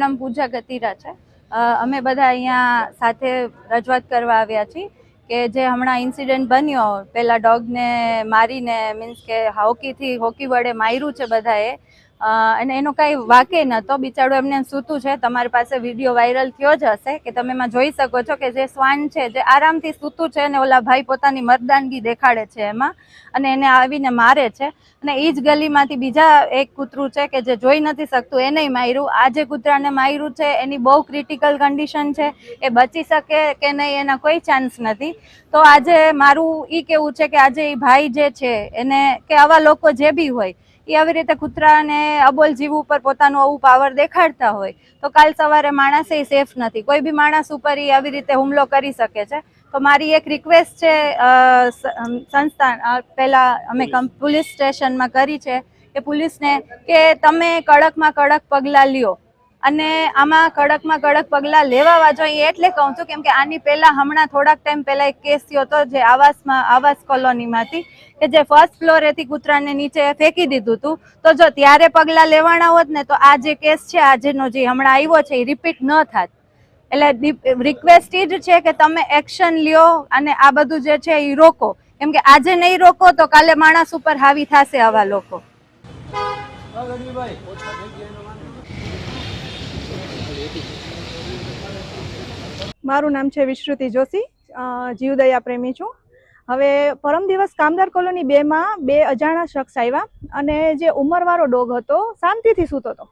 નામ પૂજા ગતિરા છે। અમે બધા અહીંયા સાથે રજૂઆત કરવા આવ્યા છીએ કે જે હમણાં ઇન્સિડન્ટ બન્યો, પેલા ડોગને મારીને મીન્સ કે હોકી વડે માર્યું છે બધાએ, અને એનો કાંઈ વાકે નહોતો, બિચારું એમને સૂતું છે। તમારી પાસે વિડીયો વાયરલ થયો જ હશે કે તમે એમાં જોઈ શકો છો કે જે શ્વાન છે જે આરામથી સૂતું છે અને ઓલા ભાઈ પોતાની મર્દાનગી દેખાડે છે એમાં, અને એને આવીને મારે છે। અને એ જ ગલીમાંથી બીજા એક કૂતરું છે કે જે જોઈ નથી શકતું એને માર્યું। આ જે કૂતરાને માર્યું છે એની બહુ ક્રિટિકલ કન્ડિશન છે, એ બચી શકે કે નહીં એના કોઈ ચાન્સ નથી। તો આજે મારું એ કેવું છે કે આજે એ ભાઈ જે છે એને કે આવા લોકો જે બી હોય એ આવી રીતે કૂતરાને અબોલ જીવ ઉપર પોતાનું આવું પાવર દેખાડતા હોય તો કાલ સવારે માણસ એ સેફ નથી, કોઈ બી માણસ ઉપર એ આવી રીતે હુમલો કરી શકે છે। તો મારી એક રિક્વેસ્ટ છે સંસ્થા પહેલા અમે પોલીસ સ્ટેશનમાં કરી છે કે પોલીસને કે તમે કડકમાં કડક પગલાં લ્યો, અને આમાં કડકમાં કડક પગલાં લેવા જોઈએ। એટલે કહું છું કેમ કે આની પહેલા હમણાં થોડાક ટાઈમ પહેલા એક કેસ થયો હતો જે આવાસ કોલોનીમાંથી કે જે ફર્સ્ટ ફ્લોરેથી કૂતરાને નીચે ફેંકી દીધું હતું। તો જો ત્યારે પગલાં લેવાના હોત ને તો આ જે કેસ છે આજનો જે હમણાં આવ્યો છે એ રિપીટ ન થાત। એટલે રિક્વેસ્ટ એ જ છે કે તમે એક્શન લ્યો અને આ બધું જે છે એ રોકો, કેમ કે આજે નહીં રોકો તો કાલે માણસ ઉપર હાવી થશે આવા લોકો। મારું નામ છે વિશ્રુતિ જોશી, જીવદયા પ્રેમી છું। હવે પરમ દિવસ કામદાર કોલોની 2 માં 2 અજાણા શખ્સ આવ્યા અને જે ઉંમરવાળો ડોગ હતો શાંતિથી સૂતો હતો,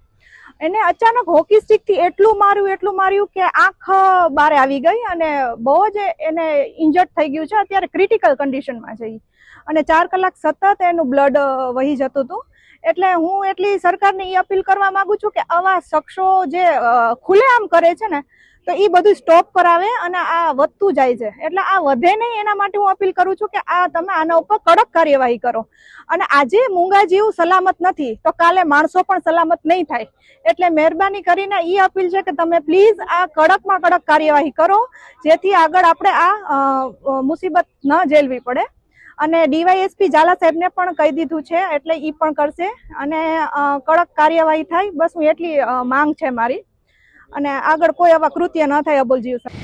એને અચાનક હોકી સ્ટિકથી એટલું માર્યું કે આંખ બારે આવી ગઈ અને બહુ જ એને ઇન્જર્ડ થઈ ગયું છે। અત્યારે ક્રિટિકલ કન્ડિશનમાં છે અને 4 કલાક સતત એનું બ્લડ વહી જતું હતું। એટલે હું એટલી સરકારને એ અપીલ કરવા માંગુ છું કે આવા શખ્સો જે ખુલ્લેઆમ કરે છે ને તો એ બધું સ્ટોપ કરાવે અને આ વધતું જાય છે, એટલે આ વધે નહીં એના માટે હું અપીલ કરું છું કે આ તમે આના ઉપર કડક કાર્યવાહી કરો। અને આજે મૂંગા જીવ સલામત નથી તો કાલે માણસો પણ સલામત નહીં થાય, એટલે મહેરબાની કરીને એ અપીલ છે કે તમે પ્લીઝ આ કડકમાં કડક કાર્યવાહી કરો જેથી આગળ આપણે આ મુસીબત ન ઝેલવી પડે। અને ડીવાયએસપી ઝાલા સાહેબને પણ કહી દીધું છે એટલે એ પણ કરશે અને કડક કાર્યવાહી થાય, બસ હું એટલી માંગ છે મારી, અને આગળ કોઈ આવા કૃત્ય ન થાય અબોલ જીવ સાથે।